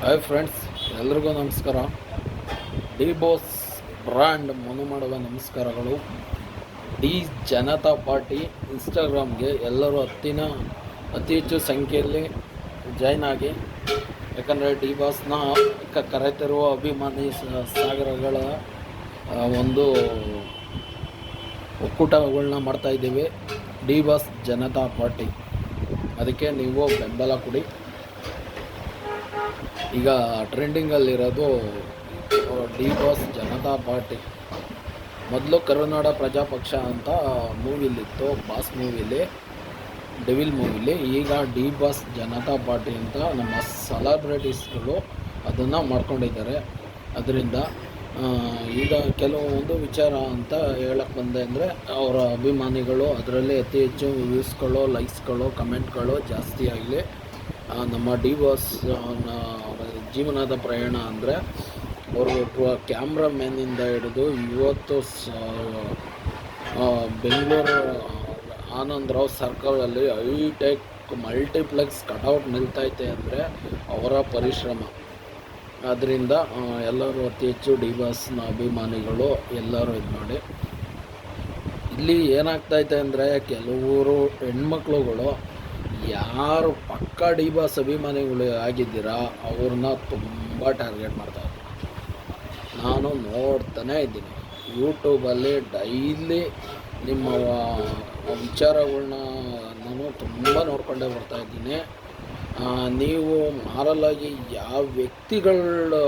Hi friends, ಎಲ್ರಿಗೂ ನಮಸ್ಕಾರ. D boss brand Manu ಮಾಡುವ ನಮಸ್ಕಾರಗಳು. ಡಿ ಜನತಾ ಪಾರ್ಟಿ ಇನ್ಸ್ಟಾಗ್ರಾಮ್ಗೆ ಎಲ್ಲರೂ ಅತಿ ಹೆಚ್ಚು ಸಂಖ್ಯೆಯಲ್ಲಿ ಜಾಯ್ನ್ ಆಗಿ, ಯಾಕಂದರೆ ಡಿ ಬಾಸ್ನ ಕರೆತರುವ ಅಭಿಮಾನಿ ಸಾಗರಗಳ ಒಂದು ಒಕ್ಕೂಟಗಳನ್ನ ಮಾಡ್ತಾಯಿದ್ದೀವಿ. ಡಿ ಬಾಸ್ ಜನತಾ ಪಾರ್ಟಿ, ಅದಕ್ಕೆ ನೀವು ಬೆಂಬಲ ಕೊಡಿ. ಈಗ ಟ್ರೆಂಡಿಂಗಲ್ಲಿರೋದು ಡಿ ಬಾಸ್ ಜನತಾ ಪಾರ್ಟಿ. ಮೊದಲು ಕರುನಾಡ ಪ್ರಜಾಪಕ್ಷ ಅಂತ ಮೂವಿಲಿತ್ತು, ಬಾಸ್ ಮೂವಿಲಿ, ಡೆವಿಲ್ ಮೂವಿಲಿ. ಈಗ ಡಿ ಬಾಸ್ ಜನತಾ ಪಾರ್ಟಿ ಅಂತ ನಮ್ಮ ಸೆಲೆಬ್ರಿಟೀಸ್ಗಳು ಅದನ್ನು ಮಾಡ್ಕೊಂಡಿದ್ದಾರೆ. ಅದರಿಂದ ಈಗ ಕೆಲವೊಂದು ವಿಚಾರ ಅಂತ ಹೇಳಕ್ಕೆ ಬಂದೆ ಅಂದರೆ, ಅವರ ಅಭಿಮಾನಿಗಳು ಅದರಲ್ಲಿ ಅತಿ ಹೆಚ್ಚು ವ್ಯೂಸ್ಗಳು, ಲೈಕ್ಸ್ಗಳು, ಕಮೆಂಟ್ಗಳು ಜಾಸ್ತಿ ಆಗಲಿ. ನಮ್ಮ ಡಿ ಬಾಸ್ ಜೀವನದ ಪ್ರಯಾಣ ಅಂದರೆ, ಅವರು ಕ್ಯಾಮ್ರಾಮ್ಯಾನಿಂದ ಹಿಡಿದು ಇವತ್ತು ಬೆಂಗಳೂರು ಆನಂದರಾವ್ ಸರ್ಕಲಲ್ಲಿ ಹೈಟೆಕ್ ಮಲ್ಟಿಪ್ಲೆಕ್ಸ್ ಕಟೌಟ್ ನಿಲ್ತೈತೆ ಅಂದರೆ ಅವರ ಪರಿಶ್ರಮ. ಆದ್ದರಿಂದ ಎಲ್ಲರೂ ಅತಿ ಹೆಚ್ಚು ಡಿ ಬಾಸ್ನ ಅಭಿಮಾನಿಗಳು ಎಲ್ಲರೂ ಇದು ಮಾಡಿ. ಇಲ್ಲಿ ಏನಾಗ್ತೈತೆ ಅಂದರೆ, ಕೆಲವರು ಹೆಣ್ಮಕ್ಳುಗಳು ಯಾರು ಪಕ್ಕ ಡಿ ಬಾಸ್ ಅಭಿಮಾನಿಗಳು ಆಗಿದ್ದೀರಾ ಅವ್ರನ್ನ ತುಂಬ ಟಾರ್ಗೆಟ್ ಮಾಡ್ತಾಯಿದ್ರು. ನಾನು ನೋಡ್ತಾನೇ ಇದ್ದೀನಿ ಯೂಟ್ಯೂಬಲ್ಲಿ ಡೈಲಿ ನಿಮ್ಮ ವಿಚಾರಗಳನ್ನ ನಾನು ತುಂಬ ನೋಡ್ಕೊಂಡೇ ಬರ್ತಾಯಿದ್ದೀನಿ. ನೀವು ಮಾರಲಾಗಿ ಯಾವ ವ್ಯಕ್ತಿಗಳು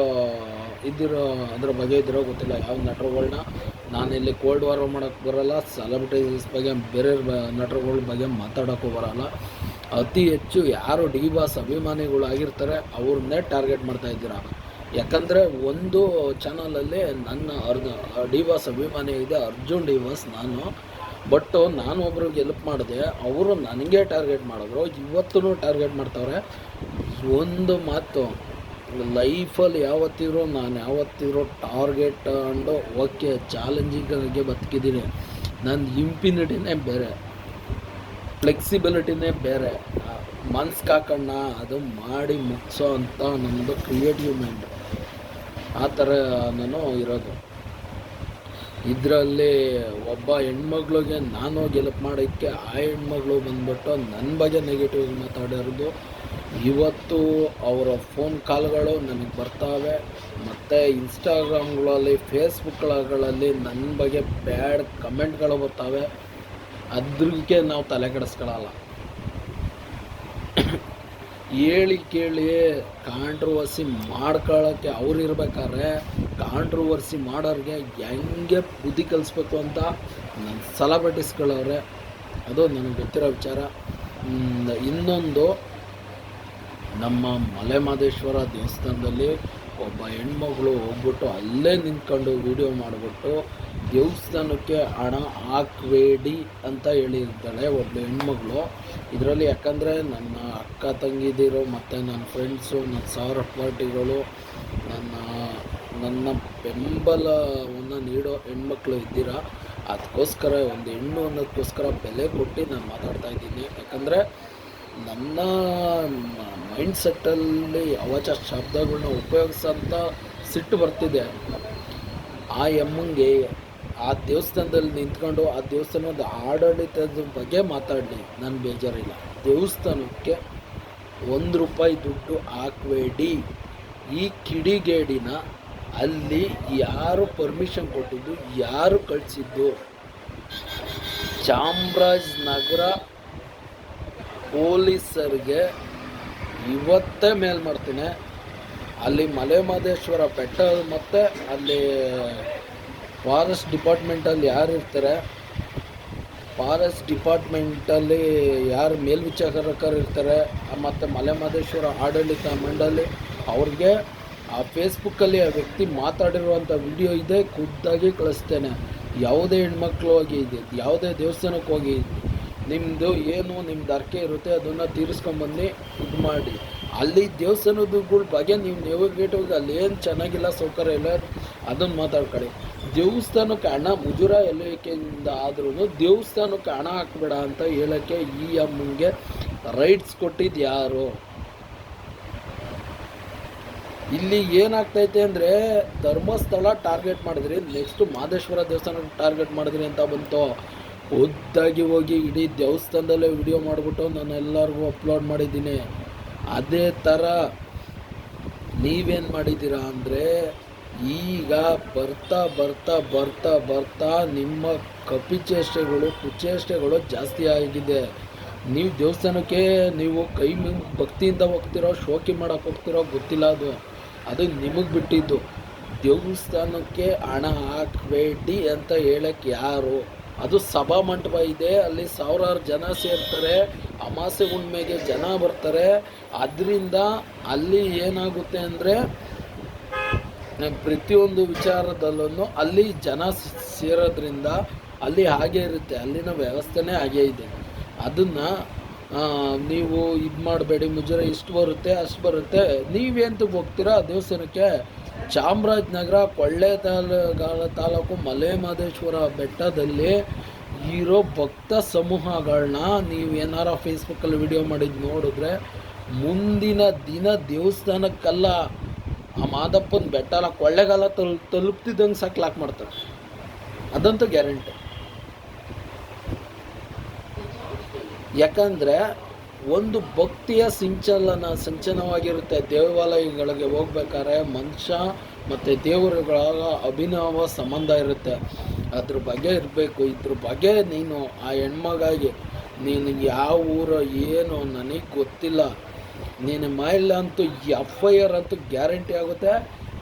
ಇದ್ದಿರೋ ಅದ್ರ ಬಗ್ಗೆ ಇದ್ದಿರೋ ಗೊತ್ತಿಲ್ಲ, ಯಾವ ನಟರುಗಳನ್ನ ನಾನಿಲ್ಲಿ ಕೋಲ್ಡ್ ವಾರ್ ಮಾಡೋಕ್ಕೆ ಬರೋಲ್ಲ, ಸೆಲೆಬ್ರಿಟೀಸ್ ಬಗ್ಗೆ ಬೇರೆ ನಟರುಗಳ ಬಗ್ಗೆ ಮಾತಾಡೋಕ್ಕೂ ಬರೋಲ್ಲ. ಅತಿ ಹೆಚ್ಚು ಯಾರು ಡಿ ಬಾಸ್ ಅಭಿಮಾನಿಗಳು ಆಗಿರ್ತಾರೆ ಅವ್ರನ್ನೇ ಟಾರ್ಗೆಟ್ ಮಾಡ್ತಾಯಿದ್ದೀರಾ. ಯಾಕಂದರೆ ಒಂದು ಚಾನಲಲ್ಲಿ ನನ್ನ ಡಿ ಬಾಸ್ ಅಭಿಮಾನಿ ಇದೆ, ಅರ್ಜುನ್ ಡಿ ಬಾಸ್. ನಾನು ಒಬ್ರಿಗೆ ಹೆಲ್ಪ್ ಮಾಡಿದೆ, ಅವರು ನನಗೆ ಟಾರ್ಗೆಟ್ ಮಾಡಿದ್ರು, ಇವತ್ತೂ ಟಾರ್ಗೆಟ್ ಮಾಡ್ತಾವ್ರೆ. ಒಂದು ಮಾತು, ಲೈಫಲ್ಲಿ ನಾನು ಯಾವತ್ತಿರೋ ಟಾರ್ಗೆಟ್ ಅಂಡು ಓಕೆ ಚಾಲೆಂಜಿಂಗ್ಗೆ ಬದುಕಿದ್ದೀನಿ. ನನ್ನ ಇಂಪಿನಿಟಿನೇ ಬೇರೆ, ಫ್ಲೆಕ್ಸಿಬಿಲಿಟಿನೇ ಬೇರೆ. ಮನ್ಸಿಗೆ ಹಾಕಣ್ಣ ಅದು ಮಾಡಿ ಮುಗಿಸೋ ಅಂತ ನಮ್ಮದು ಕ್ರಿಯೇಟಿವ್ ಮೈಂಡ್. ಆ ಥರ ನಾನು ಇರೋದು. ಇದರಲ್ಲಿ ಒಬ್ಬ ಹೆಣ್ಮಗ್ಳಿಗೆ ನಾನು ಗೆಲ್ಪ್ ಮಾಡೋಕ್ಕೆ ಆ ಹೆಣ್ಮಗಳು ಬಂದ್ಬಿಟ್ಟು ನನ್ನ ಬಗ್ಗೆ ನೆಗೆಟಿವ್ ಮಾತಾಡಿರೋದು. ಇವತ್ತು ಅವರ ಫೋನ್ ಕಾಲ್ಗಳು ನನಗೆ ಬರ್ತಾವೆ, ಮತ್ತು ಇನ್ಸ್ಟಾಗ್ರಾಮ್ಗಳಲ್ಲಿ, ಫೇಸ್ಬುಕ್ಗಳಲ್ಲಿ ನನ್ನ ಬಗ್ಗೆ ಬ್ಯಾಡ್ ಕಮೆಂಟ್ಗಳು ಬರ್ತಾವೆ. ಅದ್ರಿಗೆ ನಾವು ತಲೆ ಕೆಡಿಸ್ಕೊಳ್ಳಲ್ಲ. ಹೇಳಿ ಕೇಳಿ ಕಾಂಟ್ರವರ್ಸಿ ಮಾಡ್ಕೊಳ್ಳೋಕ್ಕೆ ಅವ್ರು ಇರ್ಬೇಕಾದ್ರೆ ಕಾಂಟ್ರವರ್ಸಿ ಮಾಡೋರಿಗೆ ಹೆಂಗೆ ಬುದ್ಧಿ ಕಲಿಸ್ಬೇಕು ಅಂತ ನನ್ನ ಸೆಲೆಬ್ರಿಟೀಸ್ಗಳವ್ರೆ. ಅದು ನನಗೆ ಗೊತ್ತಿರೋ ವಿಚಾರ. ಇನ್ನೊಂದು, ನಮ್ಮ ಮಲೆ ಮಹದೇಶ್ವರ ದೇವಸ್ಥಾನದಲ್ಲಿ ಒಬ್ಬ ಹೆಣ್ಮಗಳು ಹೋಗ್ಬಿಟ್ಟು ಅಲ್ಲೇ ನಿಂತ್ಕೊಂಡು ವಿಡಿಯೋ ಮಾಡಿಬಿಟ್ಟು ದೇವಸ್ಥಾನಕ್ಕೆ ಹಣ ಹಾಕಬೇಡಿ ಅಂತ ಹೇಳಿರ್ತಾಳೆ ಒಬ್ಬಳು ಹೆಣ್ಮಗಳು. ಇದರಲ್ಲಿ ಯಾಕಂದರೆ ನನ್ನ ಅಕ್ಕ ತಂಗಿದಿರು ಮತ್ತು ನನ್ನ ಫ್ರೆಂಡ್ಸು, ನನ್ನ ಸಹಪಾಠಿಗಳು, ನನ್ನ ಬೆಂಬಲವನ್ನು ನೀಡೋ ಹೆಣ್ಮಕ್ಳು ಇದ್ದೀರಾ. ಅದಕ್ಕೋಸ್ಕರ ಒಂದು ಹೆಣ್ಣು ಅನ್ನೋದಕ್ಕೋಸ್ಕರ ಬೆಲೆ ಕೊಟ್ಟು ನಾನು ಮಾತಾಡ್ತಾಯಿದ್ದೀನಿ. ಯಾಕಂದರೆ ನನ್ನ ಮೈಂಡ್ಸೆಟ್ಟಲ್ಲಿ ಅವಾಚ ಶಬ್ದಗಳನ್ನ ಉಪಯೋಗಿಸೋಂಥ ಸಿಟ್ಟು ಬರ್ತಿದೆ. ಆ ಎಮ್ಮಂಗೆ ಆ ದೇವಸ್ಥಾನದಲ್ಲಿ ನಿಂತ್ಕೊಂಡು ಆ ದೇವಸ್ಥಾನದ ಆಡಳಿತದ ಬಗ್ಗೆ ಮಾತಾಡಲಿ, ನಾನು ಬೇಜಾರಿಲ್ಲ. ದೇವಸ್ಥಾನಕ್ಕೆ ₹1 ದುಡ್ಡು ಹಾಕಬೇಡಿ. ಈ ಕಿಡಿಗೇಡಿನ ಅಲ್ಲಿ ಯಾರು ಪರ್ಮಿಷನ್ ಕೊಟ್ಟಿದ್ದು, ಯಾರು ಕಳಿಸಿದ್ದು? ಚಾಮರಾಜನಗರ ಪೊಲೀಸರಿಗೆ ಇವತ್ತೇ ಮೇಲ್ ಮಾಡ್ತೀನಿ. ಅಲ್ಲಿ ಮಲೆ ಮಹದೇಶ್ವರ ಬೆಟ್ಟ ಮತ್ತು ಅಲ್ಲಿ ಫಾರೆಸ್ಟ್ ಡಿಪಾರ್ಟ್ಮೆಂಟಲ್ಲಿ ಯಾರು ಇರ್ತಾರೆ, ಫಾರೆಸ್ಟ್ ಡಿಪಾರ್ಟ್ಮೆಂಟಲ್ಲಿ ಯಾರು ಮೇಲ್ವಿಚಾರಕರು ಇರ್ತಾರೆ, ಮತ್ತು ಮಲೆ ಮಹದೇಶ್ವರ ಆಡಳಿತ ಮಂಡಳಿ ಅವ್ರಿಗೆ ಆ ಫೇಸ್ಬುಕ್ಕಲ್ಲಿ ಆ ವ್ಯಕ್ತಿ ಮಾತಾಡಿರುವಂಥ ವಿಡಿಯೋ ಇದೆ, ಖುದ್ದಾಗಿ ಕಳಿಸ್ತೇನೆ. ಯಾವುದೇ ಹೆಣ್ಮಕ್ಳು ಹೋಗಿ ಇದೆ, ಯಾವುದೇ ದೇವಸ್ಥಾನಕ್ಕೆ ಹೋಗಿ ನಿಮ್ಮದು ನಿಮ್ಮದು ಅರ್ಕೆ ಇರುತ್ತೆ ಅದನ್ನು ತೀರಿಸ್ಕೊಂಬಂದು ಇದು ಮಾಡಿ. ಅಲ್ಲಿ ದೇವಸ್ಥಾನಗಳ ಬಗ್ಗೆ ನೀವು ನೆಗೆಟಿವ್ ಅಲ್ಲಿ ಏನು ಚೆನ್ನಾಗಿಲ್ಲ, ಸೌಕರ್ಯ ಇಲ್ಲ, ಅದನ್ನು ಮಾತಾಡ್ಕೊಳ್ಳಿ. ದೇವಸ್ಥಾನಕ್ಕೆ ಹಣ ಮುಜುರ ಎಲ್ಲಿಕೆಯಿಂದ ಆದ್ರೂ ದೇವಸ್ಥಾನಕ್ಕೆ ಹಣ ಹಾಕಬೇಡ ಅಂತ ಹೇಳೋಕ್ಕೆ ಈ ಅಮ್ಮಂಗೆ ರೈಟ್ಸ್ ಕೊಟ್ಟಿದ್ದು ಯಾರು? ಇಲ್ಲಿ ಏನಾಗ್ತೈತೆ ಅಂದರೆ ಧರ್ಮಸ್ಥಳ ಟಾರ್ಗೆಟ್ ಮಾಡಿದ್ರಿ, ನೆಕ್ಸ್ಟ್ ಮಹದೇಶ್ವರ ದೇವಸ್ಥಾನ ಟಾರ್ಗೆಟ್ ಮಾಡಿದ್ರಿ ಅಂತ ಬಂತು. ಖುದ್ದಾಗಿ ಹೋಗಿ ಇಡೀ ದೇವಸ್ಥಾನದಲ್ಲೇ ವಿಡಿಯೋ ಮಾಡಿಬಿಟ್ಟು ನಾನು ಎಲ್ಲರಿಗೂ ಅಪ್ಲೋಡ್ ಮಾಡಿದ್ದೀನಿ. ಅದೇ ಥರ ನೀವೇನು ಮಾಡಿದ್ದೀರಾ ಅಂದರೆ ಈಗ ಬರ್ತಾ ಬರ್ತಾ ಬರ್ತಾ ಬರ್ತಾ ನಿಮ್ಮ ಕಪಿಚೇಷ್ಟೆಗಳು ಕುಚೇಷ್ಟೆಗಳು ಜಾಸ್ತಿ ಆಗಿದೆ. ನೀವು ದೇವಸ್ಥಾನಕ್ಕೆ ನೀವು ಕೈ ಭಕ್ತಿಯಿಂದ ಹೋಗ್ತಿರೋ ಶೋಕಿ ಮಾಡೋಕ್ಕೆ ಹೋಗ್ತಿರೋ ಗೊತ್ತಿಲ್ಲ, ಅದು ನಿಮಗೆ ಬಿಟ್ಟಿದ್ದು. ದೇವಸ್ಥಾನಕ್ಕೆ ಹಣ ಹಾಕಬೇಡಿ ಅಂತ ಹೇಳಕ್ಕೆ ಯಾರು? ಅದು ಸಭಾ ಮಂಟಪ ಇದೆ, ಅಲ್ಲಿ ಸಾವಿರಾರು ಜನ ಸೇರ್ತಾರೆ, ಅಮಾಸೆ ಹುಣ್ಣಿಮೆಗೆ ಜನ ಬರ್ತಾರೆ. ಅದರಿಂದ ಅಲ್ಲಿ ಏನಾಗುತ್ತೆ ಅಂದರೆ ಪ್ರತಿಯೊಂದು ವಿಚಾರದಲ್ಲೂ ಅಲ್ಲಿ ಜನ ಸೇರೋದ್ರಿಂದ ಅಲ್ಲಿ ಹಾಗೆ ಇರುತ್ತೆ, ಅಲ್ಲಿನ ವ್ಯವಸ್ಥೆನೇ ಹಾಗೇ ಇದೆ. ಅದನ್ನು ನೀವು ಇದು ಮಾಡಬೇಡಿ, ಮುಜರೆ ಇಷ್ಟು ಬರುತ್ತೆ ಅಷ್ಟು ಬರುತ್ತೆ. ನೀವೇಂತ ಹೋಗ್ತೀರಾ ದೇವಸ್ಥಾನಕ್ಕೆ? ಚಾಮರಾಜನಗರ ತಾಲೂಕು ಮಲೆ ಮಹದೇಶ್ವರ ಬೆಟ್ಟದಲ್ಲಿ ಇರೋ ಭಕ್ತ ಸಮೂಹಗಳನ್ನ ನೀವು ಏನಾರ ಫೇಸ್ಬುಕ್ಕಲ್ಲಿ ವಿಡಿಯೋ ಮಾಡಿದ್ದು ನೋಡಿದ್ರೆ ಮುಂದಿನ ದಿನ ದೇವಸ್ಥಾನಕ್ಕಲ್ಲ ಆ ಮಾದಪ್ಪನ ಬೆಟ್ಟ ಅಲ್ಲ ಕೊಳ್ಳೆಗಾಲ ತಲುಪ್ತಿದ್ದಂಗೆ ಲಾಕ್ ಮಾಡ್ತಾರೆ, ಅದಂತೂ ಗ್ಯಾರಂಟಿ. ಯಾಕಂದರೆ ಒಂದು ಭಕ್ತಿಯ ಸಂಚಲನವಾಗಿರುತ್ತೆ. ದೇವಾಲಯಗಳಿಗೆ ಹೋಗ್ಬೇಕಾದ್ರೆ ಮನುಷ್ಯ ಮತ್ತು ದೇವರುಗಳ ಅಭಿನವ ಸಂಬಂಧ ಇರುತ್ತೆ, ಅದ್ರ ಬಗ್ಗೆ ಇರಬೇಕು. ಇದ್ರ ಬಗ್ಗೆ ನೀನು ಆ ಹೆಣ್ಮಗಾಗಿ ನೀನು ಯಾವ ಊರು ಏನು ನನಗೆ ಗೊತ್ತಿಲ್ಲ, ನೀನು ಮಾಡಿಲ್ಲ ಅಂತೂ FIR ಅಂತೂ ಗ್ಯಾರಂಟಿ ಆಗುತ್ತೆ.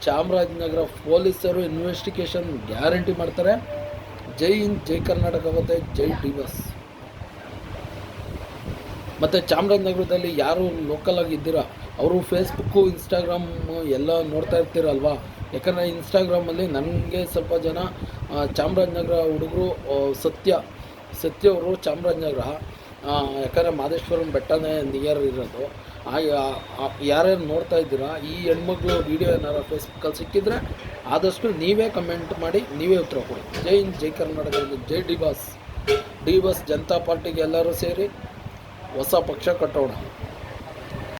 ಚಾಮರಾಜನಗರ ಪೊಲೀಸರು ಇನ್ವೆಸ್ಟಿಗೇಷನ್ ಗ್ಯಾರಂಟಿ ಮಾಡ್ತಾರೆ. ಜೈ ಹಿಂದ್, ಜೈ ಕರ್ನಾಟಕ ಆಗುತ್ತೆ. ಜೈ ಡಿವಸ್. ಮತ್ತು ಚಾಮರಾಜನಗರದಲ್ಲಿ ಯಾರು ಲೋಕಲ್ ಆಗಿದ್ದೀರಾ ಅವರು ಫೇಸ್ಬುಕ್ಕು ಇನ್ಸ್ಟಾಗ್ರಾಮು ಎಲ್ಲ ನೋಡ್ತಾ ಇರ್ತೀರಲ್ವ. ಯಾಕಂದರೆ ಇನ್ಸ್ಟಾಗ್ರಾಮಲ್ಲಿ ನನಗೆ ಸ್ವಲ್ಪ ಜನ ಚಾಮರಾಜನಗರ ಹುಡುಗರು ಸತ್ಯ ಅವರು ಚಾಮರಾಜನಗರ, ಯಾಕಂದರೆ ಮಹದೇಶ್ವರನ ಬೆಟ್ಟನೇ ನಿಯರ್ ಇರೋದು. ಯಾರ್ಯಾರು ನೋಡ್ತಾ ಇದ್ದೀರಾ ಈ ಹೆಣ್ಮಕ್ಳು ವೀಡಿಯೋ ಏನಾರು ಫೇಸ್ಬುಕ್ಕಲ್ಲಿ ಸಿಕ್ಕಿದ್ರೆ ಆದಷ್ಟು ನೀವೇ ಕಮೆಂಟ್ ಮಾಡಿ ನೀವೇ ಉತ್ತರ ಕೊಡಿ. ಜೈ ಹಿಂದ್, ಜೈ ಕರ್ನಾಟಕ, ಜೈ ಡಿ ಬಾಸ್ ಜನತಾ ಪಾರ್ಟಿಗೆ ಎಲ್ಲರೂ ಸೇರಿ ಹೊಸ ಪಕ್ಷ ಕಟ್ಟೋಣ.